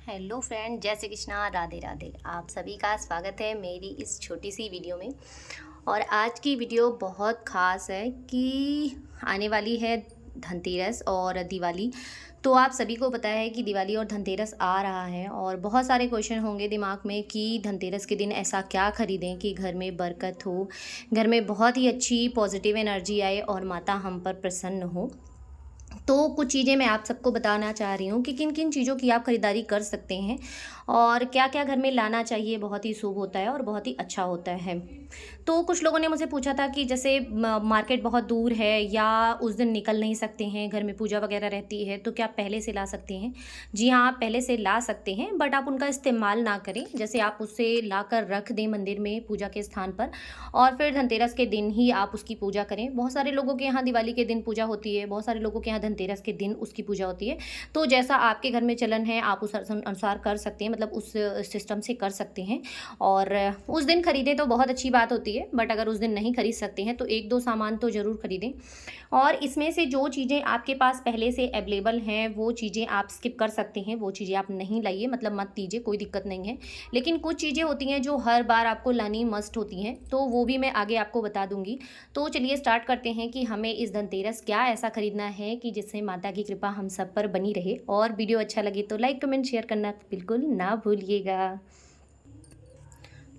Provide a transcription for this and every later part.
Hello friend, जय श्री कृष्णा, राधे राधे। आप सभी का स्वागत है मेरी इस छोटी सी वीडियो में। और आज की वीडियो बहुत ख़ास है कि आने वाली है धनतेरस और दिवाली। तो आप सभी को पता है कि दिवाली और धनतेरस आ रहा है और बहुत सारे क्वेश्चन होंगे दिमाग में कि धनतेरस के दिन ऐसा क्या खरीदें कि घर में बरकत हो, घर में बहुत ही अच्छी पॉजिटिव एनर्जी आए और माता हम पर प्रसन्न हो। तो कुछ चीज़ें मैं आप सबको बताना चाह रही हूँ कि किन किन चीज़ों की आप ख़रीदारी कर सकते हैं और क्या क्या घर में लाना चाहिए। बहुत ही शुभ होता है और बहुत ही अच्छा होता है। तो कुछ लोगों ने मुझे पूछा था कि जैसे मार्केट बहुत दूर है या उस दिन निकल नहीं सकते हैं, घर में पूजा वगैरह रहती है, तो क्या पहले से ला सकते हैं। जी हाँ, आप पहले से ला सकते हैं, बट आप उनका इस्तेमाल ना करें। जैसे आप उसे ला कर रख दें मंदिर में पूजा के स्थान पर और फिर धनतेरस के दिन ही आप उसकी पूजा करें। बहुत सारे लोगों के यहाँ दिवाली के दिन पूजा होती है, बहुत सारे लोगों के यहाँ धनतेरस के दिन उसकी पूजा होती है। तो जैसा आपके घर में चलन है आप उस अनुसार कर सकते हैं, मतलब उस सिस्टम से कर सकते हैं। और उस दिन खरीदें तो बहुत अच्छी बात होती है, बट अगर उस दिन नहीं खरीद सकते हैं तो एक दो सामान तो ज़रूर खरीदें। और इसमें से जो चीज़ें आपके पास पहले से अवेलेबल हैं वो चीज़ें आप स्किप कर सकते हैं, वो चीज़ें आप नहीं लाइए, मतलब मत लीजिए, कोई दिक्कत नहीं है। लेकिन कुछ चीज़ें होती हैं जो हर बार आपको लानी मस्ट होती हैं, तो वो भी मैं आगे आपको बता दूंगी। तो चलिए स्टार्ट करते हैं कि हमें इस धनतेरस क्या ऐसा खरीदना है कि जिससे माता की कृपा हम सब पर बनी रहे। और वीडियो अच्छा लगे तो लाइक कमेंट शेयर करना बिल्कुल ना भूलिएगा।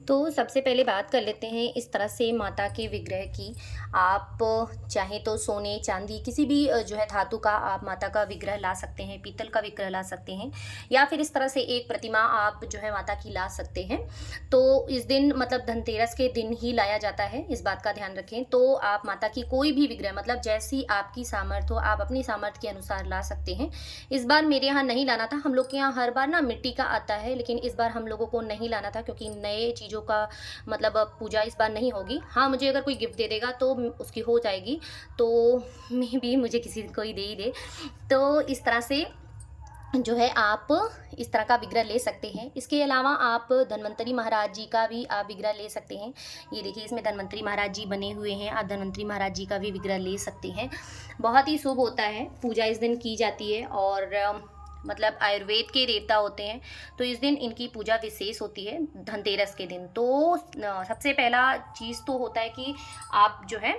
तो सबसे पहले बात कर लेते हैं इस तरह से माता के विग्रह की। आप चाहें तो सोने चांदी किसी भी जो है धातु का आप माता का विग्रह ला सकते हैं, पीतल का विग्रह ला सकते हैं, या फिर इस तरह से एक प्रतिमा आप जो है माता की ला सकते हैं। तो इस दिन मतलब धनतेरस के दिन ही लाया जाता है, इस बात का ध्यान रखें। तो आप माता की कोई भी विग्रह, मतलब जैसी आपकी सामर्थ्य हो आप अपनी सामर्थ्य के अनुसार ला सकते हैं। इस बार मेरे यहाँ नहीं लाना था, हम लोग के यहाँ हर बार ना मिट्टी का आता है, लेकिन इस बार हम लोगों को नहीं लाना था क्योंकि नए चीज़ों का मतलब पूजा इस बार नहीं होगी। हाँ, मुझे अगर कोई गिफ्ट दे देगा तो उसकी हो जाएगी, तो मे भी मुझे किसी को ही दे ही दे। तो इस तरह से जो है आप इस तरह का विग्रह ले सकते हैं। इसके अलावा आप धन्वंतरी महाराज जी का भी आप विग्रह ले सकते हैं। ये देखिए, इसमें धन्वंतरी महाराज जी बने हुए हैं, आप धन्वंतरी महाराज जी का भी विग्रह ले सकते हैं। बहुत ही शुभ होता है, पूजा इस दिन की जाती है और मतलब आयुर्वेद के देवता होते हैं, तो इस दिन इनकी पूजा विशेष होती है धनतेरस के दिन। तो सबसे पहला चीज़ तो होता है कि आप जो है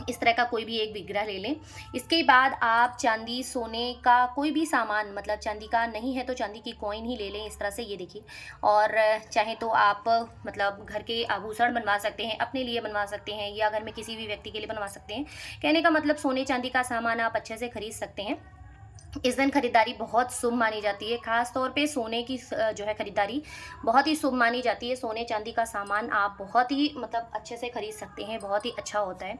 इस तरह का कोई भी एक विग्रह ले लें। इसके बाद आप चांदी सोने का कोई भी सामान, मतलब चांदी का नहीं है तो चांदी की कॉइन ही ले लें, इस तरह से। ये देखिए, और चाहे तो आप मतलब घर के आभूषण बनवा सकते हैं, अपने लिए बनवा सकते हैं, या घर में किसी भी व्यक्ति के लिए बनवा सकते हैं। कहने का मतलब सोने चांदी का सामान आप अच्छे से खरीद सकते हैं। इस दिन खरीदारी बहुत शुभ मानी जाती है, खास तौर पे सोने की जो है खरीदारी बहुत ही शुभ मानी जाती है। सोने चांदी का सामान आप बहुत ही मतलब अच्छे से खरीद सकते हैं, बहुत ही अच्छा होता है।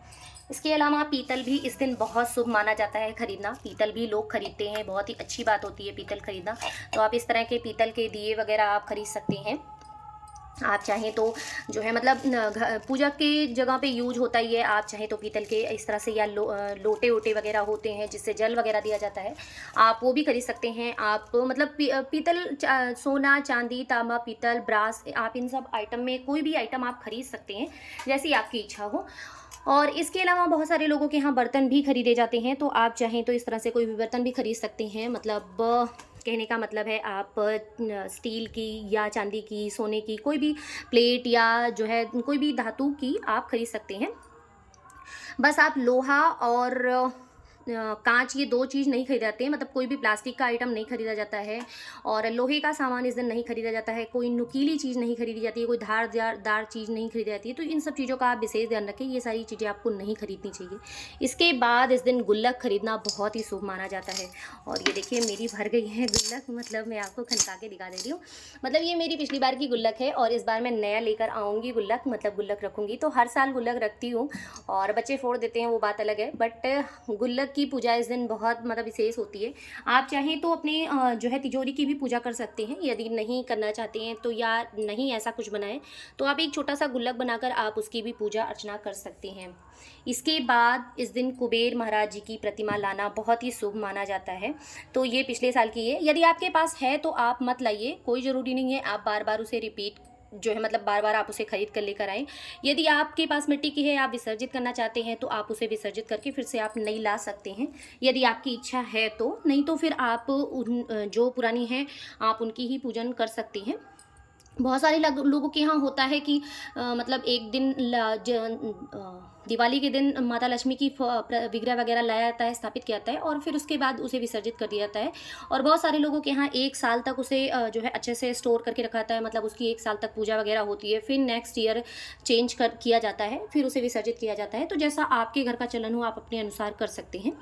इसके अलावा पीतल भी इस दिन बहुत शुभ माना जाता है खरीदना, पीतल भी लोग खरीदते हैं, बहुत ही अच्छी बात होती है पीतल खरीदना। तो आप इस तरह के पीतल के दिए वगैरह आप खरीद सकते हैं। आप चाहें तो जो है मतलब पूजा की जगह पे यूज होता ही है, आप चाहें तो पीतल के इस तरह से, या लोटे वोटे वगैरह होते हैं जिससे जल वगैरह दिया जाता है, आप वो भी खरीद सकते हैं। आप मतलब पीतल सोना चांदी तांबा पीतल ब्रास, आप इन सब आइटम में कोई भी आइटम आप खरीद सकते हैं जैसी आपकी इच्छा हो। और इसके अलावा बहुत सारे लोगों के यहाँ बर्तन भी खरीदे जाते हैं, तो आप चाहें तो इस तरह से कोई भी बर्तन भी खरीद सकते हैं। मतलब कहने का मतलब है आप स्टील की या चांदी की, सोने की कोई भी प्लेट या जो है कोई भी धातु की आप खरीद सकते हैं। बस आप लोहा और कांच, ये दो चीज़ नहीं खरीदाते हैं, मतलब कोई भी प्लास्टिक का आइटम नहीं खरीदा जाता है और लोहे का सामान इस दिन नहीं खरीदा जाता है, कोई नुकीली चीज़ नहीं खरीदी जाती है, कोई धारदार चीज़ नहीं खरीदी जाती है। तो इन सब चीज़ों का आप विशेष ध्यान रखें, ये सारी चीज़ें आपको नहीं खरीदनी चाहिए। इसके बाद इस दिन गुल्लक खरीदना बहुत ही शुभ माना जाता है। और ये देखिए मेरी भर गई है गुल्लक, मतलब मैं आपको खनका के दिखा दे रही हूँ। मतलब ये मेरी पिछली बार की गुल्लक है और इस बार मैं नया लेकर आऊँगी गुल्लक, मतलब गुल्लक रखूँगी। तो हर साल गुल्लक रखती हूँ और बच्चे फोड़ देते हैं, वो बात अलग है, बट गुल्लक की पूजा इस दिन बहुत मतलब विशेष होती है। आप चाहें तो अपने जो है तिजोरी की भी पूजा कर सकते हैं, यदि नहीं करना चाहते हैं तो, या नहीं ऐसा कुछ बनाए तो आप एक छोटा सा गुल्लक बनाकर आप उसकी भी पूजा अर्चना कर सकते हैं। इसके बाद इस दिन कुबेर महाराज जी की प्रतिमा लाना बहुत ही शुभ माना जाता है। तो ये पिछले साल की है, यदि आपके पास है तो आप मत लाइए, कोई ज़रूरी नहीं है आप बार बार उसे रिपीट जो है मतलब बार-बार आप उसे खरीद कर लेकर आएँ। यदि आपके पास मिट्टी की है, आप विसर्जित करना चाहते हैं, तो आप उसे विसर्जित करके फिर से आप नई ला सकते हैं, यदि आपकी इच्छा है तो। नहीं तो फिर आप जो पुरानी हैं, आप उनकी ही पूजन कर सकती हैं। बहुत सारे लोगों के यहाँ होता है कि मतलब एक दिन दिवाली के दिन माता लक्ष्मी की विग्रह वगैरह लाया जाता है, स्थापित किया जाता है और फिर उसके बाद उसे विसर्जित कर दिया जाता है। और बहुत सारे लोगों के यहाँ 1 साल तक उसे जो है अच्छे से स्टोर करके रखा जाता है, मतलब उसकी 1 साल तक पूजा वगैरह होती है, फिर नेक्स्ट ईयर चेंज किया जाता है, फिर उसे विसर्जित किया जाता है। तो जैसा आपके घर का चलन हो, आप अपने अनुसार कर सकते हैं।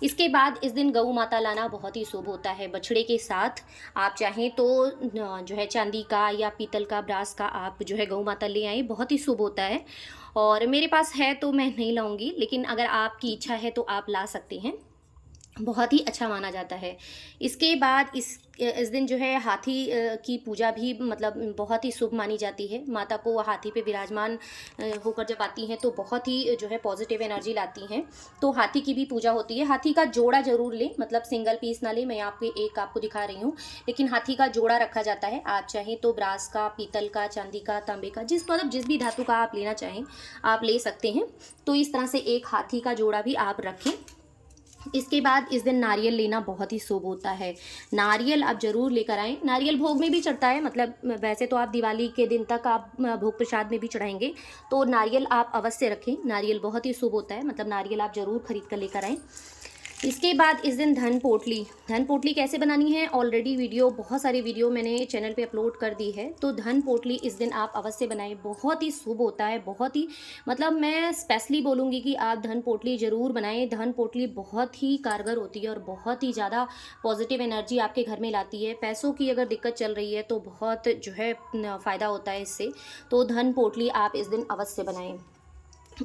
इसके बाद इस दिन गऊ माता लाना बहुत ही शुभ होता है बछड़े के साथ। आप चाहें तो जो है चांदी का या पीतल का, ब्रास का आप जो है गऊ माता ले आएँ, बहुत ही शुभ होता है। और मेरे पास है तो मैं नहीं लाऊंगी, लेकिन अगर आपकी इच्छा है तो आप ला सकते हैं, बहुत ही अच्छा माना जाता है। इसके बाद इस दिन जो है हाथी की पूजा भी मतलब बहुत ही शुभ मानी जाती है। माता को हाथी पे विराजमान होकर जब आती हैं तो बहुत ही जो है पॉजिटिव एनर्जी लाती हैं। तो हाथी की भी पूजा होती है। हाथी का जोड़ा ज़रूर लें, मतलब सिंगल पीस ना लें। मैं आपको दिखा रही हूँ, लेकिन हाथी का जोड़ा रखा जाता है। आप चाहें तो ब्रास का, पीतल का, चांदी का, तांबे का, जिस भी धातु का आप लेना चाहें आप ले सकते हैं। तो इस तरह से एक हाथी का जोड़ा भी आप रखें। इसके बाद इस दिन नारियल लेना बहुत ही शुभ होता है। नारियल आप ज़रूर लेकर आएँ। नारियल भोग में भी चढ़ता है, मतलब वैसे तो आप दिवाली के दिन तक आप भोग प्रसाद में भी चढ़ाएंगे, तो नारियल आप अवश्य रखें। नारियल बहुत ही शुभ होता है, मतलब नारियल आप ज़रूर खरीद कर लेकर आएँ। इसके बाद इस दिन धन पोटली कैसे बनानी है, ऑलरेडी बहुत सारी वीडियो मैंने चैनल पे अपलोड कर दी है। तो धन पोटली इस दिन आप अवश्य बनाएं, बहुत ही शुभ होता है। बहुत ही मतलब मैं स्पेशली बोलूँगी कि आप धन पोटली ज़रूर बनाएं। धन पोटली बहुत ही कारगर होती है और बहुत ही ज़्यादा पॉजिटिव एनर्जी आपके घर में लाती है। पैसों की अगर दिक्कत चल रही है तो बहुत जो है फ़ायदा होता है इससे। तो धन पोटली आप इस दिन अवश्य बनाएं।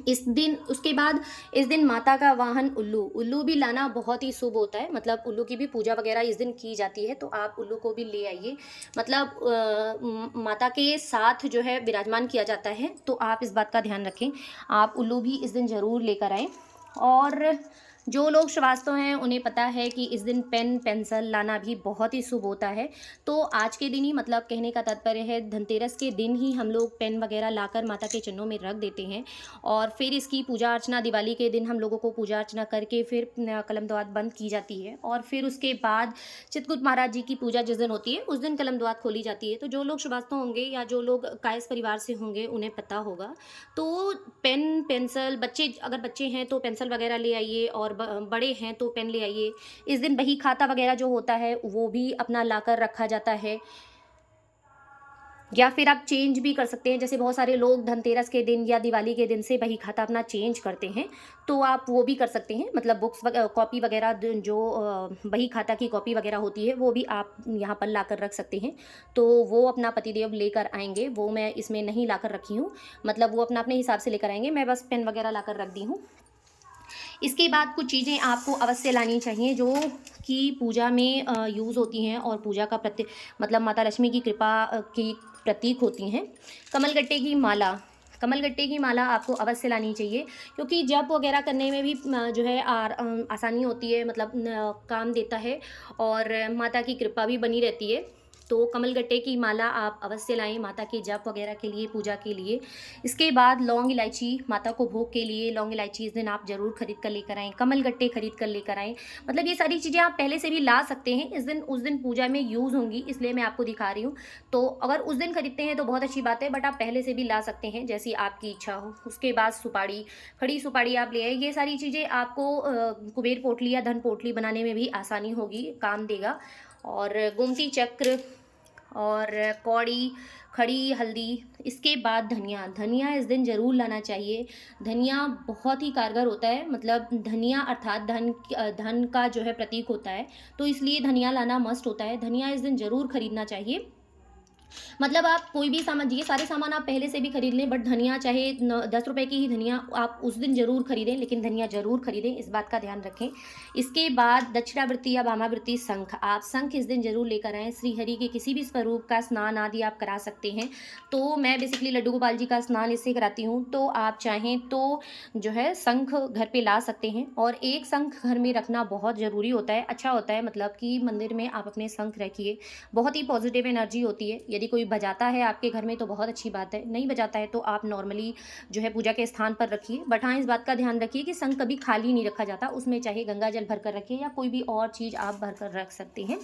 उसके बाद इस दिन माता का वाहन उल्लू भी लाना बहुत ही शुभ होता है। मतलब उल्लू की भी पूजा वगैरह इस दिन की जाती है, तो आप उल्लू को भी ले आइए। मतलब माता के साथ जो है विराजमान किया जाता है, तो आप इस बात का ध्यान रखें। आप उल्लू भी इस दिन ज़रूर लेकर आएँ। और जो लोग श्रीवास्तव हैं उन्हें पता है कि इस दिन पेन पेंसिल लाना भी बहुत ही शुभ होता है। तो आज के दिन ही, मतलब कहने का तात्पर्य है धनतेरस के दिन ही हम लोग पेन वगैरह लाकर माता के चरणों में रख देते हैं और फिर इसकी पूजा अर्चना दिवाली के दिन हम लोगों को पूजा अर्चना करके फिर कलम द्वात बंद की जाती है। और फिर उसके बाद चित्रकूट महाराज जी की पूजा जिस दिन होती है उस दिन कलम द्वात खोली जाती है। तो जो लोग श्रीवास्तव होंगे या जो लोग कायस्थ परिवार से होंगे उन्हें पता होगा। तो पेन पेंसिल, अगर बच्चे हैं तो पेंसिल वगैरह ले आइए, और बड़े हैं तो पेन ले आइए। इस दिन बही खाता वगैरह जो होता है वो भी अपना लाकर रखा जाता है, या फिर आप चेंज भी कर सकते हैं। जैसे बहुत सारे लोग धनतेरस के दिन या दिवाली के दिन से बही खाता अपना चेंज करते हैं, तो आप वो भी कर सकते हैं। मतलब बुक्स कॉपी वगैरह जो बही खाता की कॉपी वगैरह होती है वो भी आप यहाँ पर लाकर रख सकते हैं। तो वो अपना पतिदेव लेकर आएंगे, वो मैं इसमें नहीं लाकर रखी हूँ, मतलब वो अपने हिसाब से लेकर आएंगे। मैं बस पेन वगैरह लाकर रख दी हूँ। इसके बाद कुछ चीज़ें आपको अवश्य लानी चाहिए जो कि पूजा में यूज़ होती हैं और पूजा का मतलब माता लक्ष्मी की कृपा की प्रतीक होती हैं। कमलगट्टे की माला आपको अवश्य लानी चाहिए, क्योंकि जप वगैरह करने में भी जो है आसानी होती है, मतलब काम देता है और माता की कृपा भी बनी रहती है। तो कमलगट्टे की माला आप अवश्य लाएं माता के जप वगैरह के लिए, पूजा के लिए। इसके बाद लौंग इलायची, माता को भोग के लिए लौंग इलायची इस दिन आप ज़रूर खरीद कर लेकर आएँ। कमलगट्टे खरीद कर लेकर आएँ। मतलब ये सारी चीज़ें आप पहले से भी ला सकते हैं, उस दिन पूजा में यूज़ होंगी, इसलिए मैं आपको दिखा रही हूँ। तो अगर उस दिन खरीदते हैं तो बहुत अच्छी बात है, बट आप पहले से भी ला सकते हैं जैसी आपकी इच्छा हो। उसके बाद खड़ी सुपाड़ी आप ले आए। ये सारी चीज़ें आपको कुबेर पोटली या धन पोटली बनाने में भी आसानी होगी, काम देगा। और गोमती चक्र और कौड़ी, खड़ी हल्दी। इसके बाद धनिया इस दिन ज़रूर लाना चाहिए। धनिया बहुत ही कारगर होता है, मतलब धनिया अर्थात धन का जो है प्रतीक होता है, तो इसलिए धनिया लाना मस्ट होता है। धनिया इस दिन ज़रूर खरीदना चाहिए। मतलब आप कोई भी सामान, ये सारे सामान आप पहले से भी खरीद लें, बट धनिया चाहे 10 रुपए की ही धनिया आप उस दिन ज़रूर खरीदें, लेकिन धनिया ज़रूर खरीदें, इस बात का ध्यान रखें। इसके बाद दक्षिणावृत्ति या वामावृत्ति शंख, आप शंख इस दिन ज़रूर लेकर आएँ। श्री हरि के किसी भी स्वरूप का स्नान आदि आप करा सकते हैं। तो मैं बेसिकली लड्डू गोपाल जी का स्नान इससे कराती हूँ, तो आप चाहें तो जो है शंख घर पे ला सकते हैं। और एक शंख घर में रखना बहुत ज़रूरी होता है, अच्छा होता है, मतलब कि मंदिर में आप अपने शंख रखिए, बहुत ही पॉजिटिव एनर्जी होती है। यदि यदि कोई बजाता है आपके घर में तो बहुत अच्छी बात है, नहीं बजाता है तो आप नॉर्मली जो है पूजा के स्थान पर रखिए। बट हाँ, इस बात का ध्यान रखिए कि शंख कभी खाली नहीं रखा जाता, उसमें चाहे गंगा जल भर कर रखिए या कोई भी और चीज़ आप भर कर रख सकते हैं।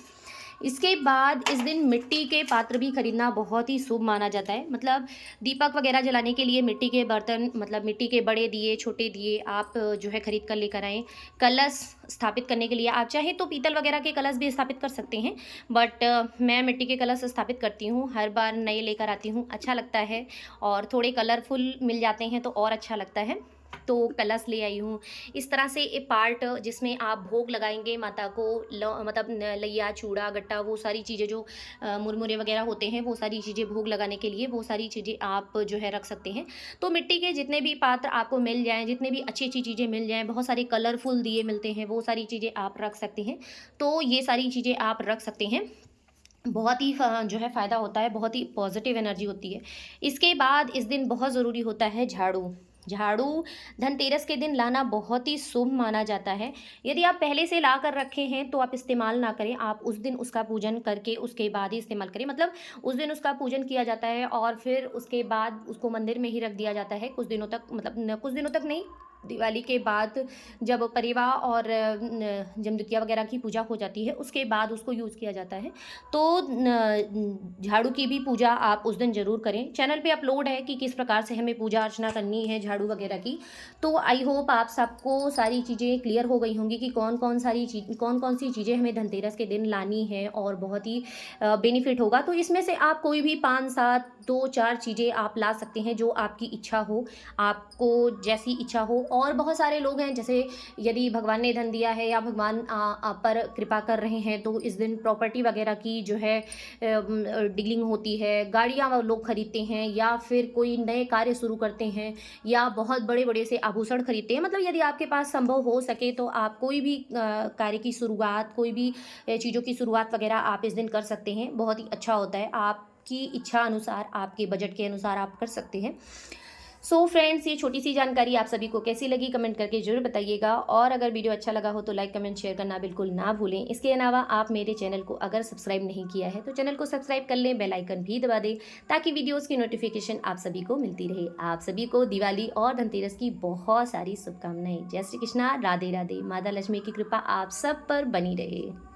इसके बाद इस दिन मिट्टी के पात्र भी खरीदना बहुत ही शुभ माना जाता है। मतलब दीपक वगैरह जलाने के लिए मिट्टी के बर्तन, मतलब मिट्टी के बड़े दिए, छोटे दिए आप जो है खरीद कर लेकर आएँ। कलश स्थापित करने के लिए आप चाहे तो पीतल वगैरह के कलश भी स्थापित कर सकते हैं, बट मैं मिट्टी के कलश स्थापित करती हूँ, हर बार नए लेकर आती हूँ, अच्छा लगता है और थोड़े कलरफुल मिल जाते हैं तो और अच्छा लगता है। तो कलश ले आई हूँ। इस तरह से एक पार्ट जिसमें आप भोग लगाएँगे माता को, मतलब लैया, चूड़ा, गट्टा, वो सारी चीज़ें जो मुरमुरे वगैरह होते हैं, वो सारी चीज़ें भोग लगाने के लिए, वो सारी चीज़ें आप जो है रख सकते हैं। तो मिट्टी के जितने भी पात्र आपको मिल जाएँ, जितने भी अच्छी-अच्छी चीज़ें मिल जाएँ, बहुत सारे कलरफुल दिए मिलते हैं, वो सारी चीज़ें आप रख सकते हैं। तो ये सारी चीज़ें आप रख सकते हैं। बहुत ही जो है फ़ायदा होता है, बहुत ही पॉज़िटिव एनर्जी होती है। इसके बाद इस दिन बहुत ज़रूरी होता है झाड़ू। झाड़ू धनतेरस के दिन लाना बहुत ही शुभ माना जाता है। यदि आप पहले से ला कर रखे हैं तो आप इस्तेमाल ना करें, आप उस दिन उसका पूजन करके उसके बाद ही इस्तेमाल करें। मतलब उस दिन उसका पूजन किया जाता है और फिर उसके बाद उसको मंदिर में ही रख दिया जाता है कुछ दिनों तक, मतलब कुछ दिनों तक नहीं, दिवाली के बाद जब परिवा और जमदुतिया वगैरह की पूजा हो जाती है उसके बाद उसको यूज़ किया जाता है। तो झाड़ू की भी पूजा आप उस दिन ज़रूर करें। चैनल पे अपलोड है कि किस प्रकार से हमें पूजा अर्चना करनी है झाड़ू वगैरह की। तो आई होप आप सबको सारी चीज़ें क्लियर हो गई होंगी कि कौन कौन सी चीज़ें हमें धनतेरस के दिन लानी है और बहुत ही बेनिफिट होगा। तो इसमें से आप कोई भी 5, 7, 2, 4 चीज़ें आप ला सकते हैं जो आपकी इच्छा हो, आपको जैसी इच्छा हो। और बहुत सारे लोग हैं, जैसे यदि भगवान ने धन दिया है या भगवान आप पर कृपा कर रहे हैं तो इस दिन प्रॉपर्टी वगैरह की जो है डीलिंग होती है, गाड़ियाँ वो लोग खरीदते हैं या फिर कोई नए कार्य शुरू करते हैं या बहुत बड़े-बड़े से आभूषण खरीदते हैं। मतलब यदि आपके पास संभव हो सके तो आप कोई भी कार्य की शुरुआत, कोई भी चीज़ों की शुरुआत वगैरह आप इस दिन कर सकते हैं। बहुत ही अच्छा होता है, आपकी इच्छा अनुसार, आपके बजट के अनुसार आप कर सकते हैं। सो फ्रेंड्स, ये छोटी सी जानकारी आप सभी को कैसी लगी कमेंट करके ज़रूर बताइएगा और अगर वीडियो अच्छा लगा हो तो लाइक, कमेंट, शेयर करना बिल्कुल ना भूलें। इसके अलावा आप मेरे चैनल को अगर सब्सक्राइब नहीं किया है तो चैनल को सब्सक्राइब कर लें, बेल आइकन भी दबा दें ताकि वीडियोज़ की नोटिफिकेशन आप सभी को मिलती रहे। आप सभी को दिवाली और धनतेरस की बहुत सारी शुभकामनाएं। जय श्री कृष्णा, राधे राधे। माता लक्ष्मी की कृपा आप सब पर बनी रहे।